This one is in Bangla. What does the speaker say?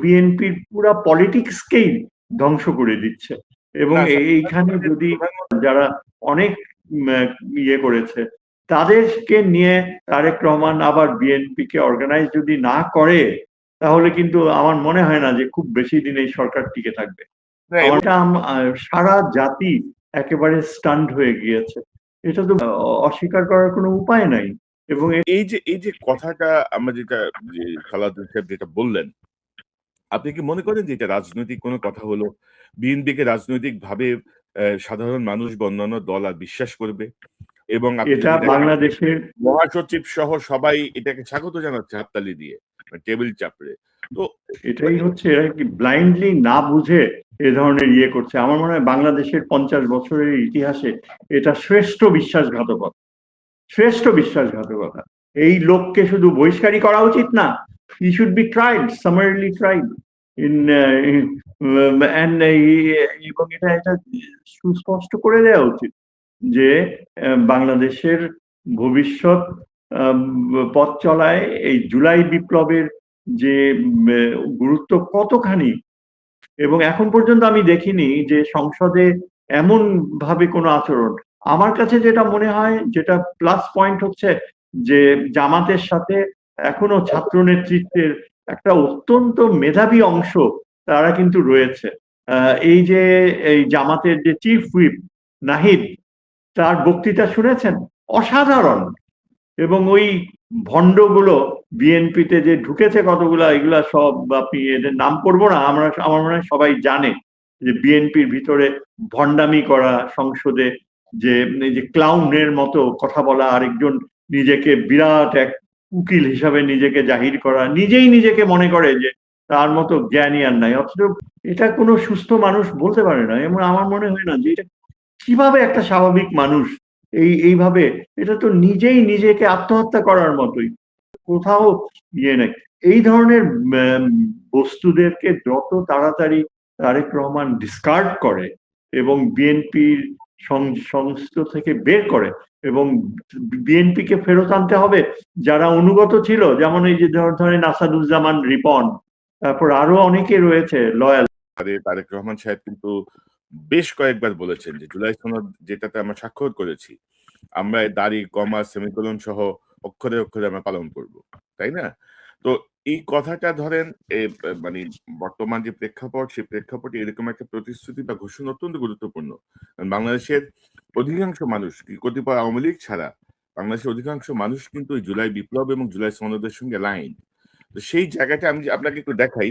বিএনপির পুরা পলিটিক্সকেই ধ্বংস করে দিচ্ছে। এবং এইখানে যদি যারা অনেক ইয়ে করেছে তাদেরকে নিয়ে তারেক রহমান আবার বিএনপিকে অর্গানাইজ যদি না করে, তাহলে কিন্তু আমার মনে হয় না যে খুব বেশি দিন এই সরকার টিকে থাকবে। সারা জাতি একেবারে স্টান্ড হয়ে গিয়েছে, এটা তো অস্বীকার করার কোনো উপায় নাই। এবং এই যে কথাটা আমরা যেটা খালাদুল সাহেব যেটা বললেন, আপনি কি মনে করেন যে এটা রাজনৈতিক কোনো কথা হলো? বিএনপিকে রাজনৈতিক ভাবে সাধারণ মানুষ বা অন্যান্য দল আর বিশ্বাস করবে? এবং এটা বাংলাদেশের মহাসচিব সহ সবাই এটাকে স্বাগত জানাচ্ছে হাততালি দিয়ে, টেবিল চাপড়ে। তো এটাই হচ্ছে, এরা কি ব্লাইন্ডলি না বুঝে এ ধরনের ইয়ে করছে। আমার মনে হয় বাংলাদেশের 50 বছরের ইতিহাসে এটা শ্রেষ্ঠ বিশ্বাসঘাতকতা, শ্রেষ্ঠ বিশ্বাসঘাতকতা। এই লোককে শুধু বহিষ্কারই করা উচিত না, he should be tried, summarily tried in এবং এটা সুস্পষ্ট করে দেওয়া উচিত যে বাংলাদেশের ভবিষ্যৎ পথ চলায় এই জুলাই বিপ্লবের যে গুরুত্ব কতখানি। এবং এখন পর্যন্ত আমি দেখিনি যে সংসদে এমন ভাবে কোনো আচরণ। আমার কাছে যেটা মনে হয়, যেটা প্লাস পয়েন্ট হচ্ছে যে জামাতের সাথে এখনো ছাত্র নেতৃত্বের একটা অত্যন্ত মেধাবী অংশ তারা কিন্তু রয়েছে। এই যে এই জামাতের যে চিফ হুইপ নাহিদ, তার বক্তৃতা শুনেছেন, অসাধারণ। এবং ওই ভণ্ডগুলো বিএনপিতে যে ঢুকেছে কতগুলা, এগুলা সব আপনি এদের নাম করবো না, আমার মনে হয় সবাই জানে যে বিএনপির ভিতরে ভণ্ডামি করা, সংসদে যে ক্লাউনের মতো কথা বলা, আরেকজন নিজেকে বিরাট এক উকিল হিসাবে নিজেকে জাহির করা, নিজেই নিজেকে মনে করে যে তার মতো জ্ঞানী আর নাই, অথচ এটা কোনো সুস্থ মানুষ বলতে পারে না। এবং আমার মনে হয় না যে এটা কিভাবে একটা স্বাভাবিক মানুষ এইভাবে, এটা তো নিজেই নিজেকে আত্মহত্যা করার মতোই, কোথাও ইয়ে নেই। এই ধরনের বস্তুদেরকে যত তাড়াতাড়ি তারেক রহমান ডিসকার্ড করে এবং বিএনপির সংস্থা থেকে বের করে, এবং বিএনপিকে ফেরত আনতে হবে যারা অনুগত ছিল, যেমন এই যে ধরেন আসাদুজ্জামান রিপন, তারপর আরো অনেকে রয়েছে লয়াল। তারেক রহমান সাহেব কিন্তু বেশ কয়েকবার বলেছেন যে জুলাই সনদ যেটাতে আমরা স্বাক্ষর করেছি, আমরা দাড়ি, কমা, সেমিকোলন সহ অক্ষরে অক্ষরে আমরা পালন করব, তাই না? তো এই কথাটা ধরেন মানে বর্তমান যে প্রেক্ষাপট, সেই প্রেক্ষাপটে এরকম একটা প্রতিশ্রুতি বা ঘোষণা অত্যন্ত গুরুত্বপূর্ণ। বাংলাদেশের অধিকাংশ মানুষ, কতিপয় আওয়ামী লীগ ছাড়া বাংলাদেশের অধিকাংশ মানুষ কিন্তু জুলাই বিপ্লব এবং জুলাই সনদের সঙ্গে লাইন। তো সেই জায়গাটা আমি আপনাকে একটু দেখাই।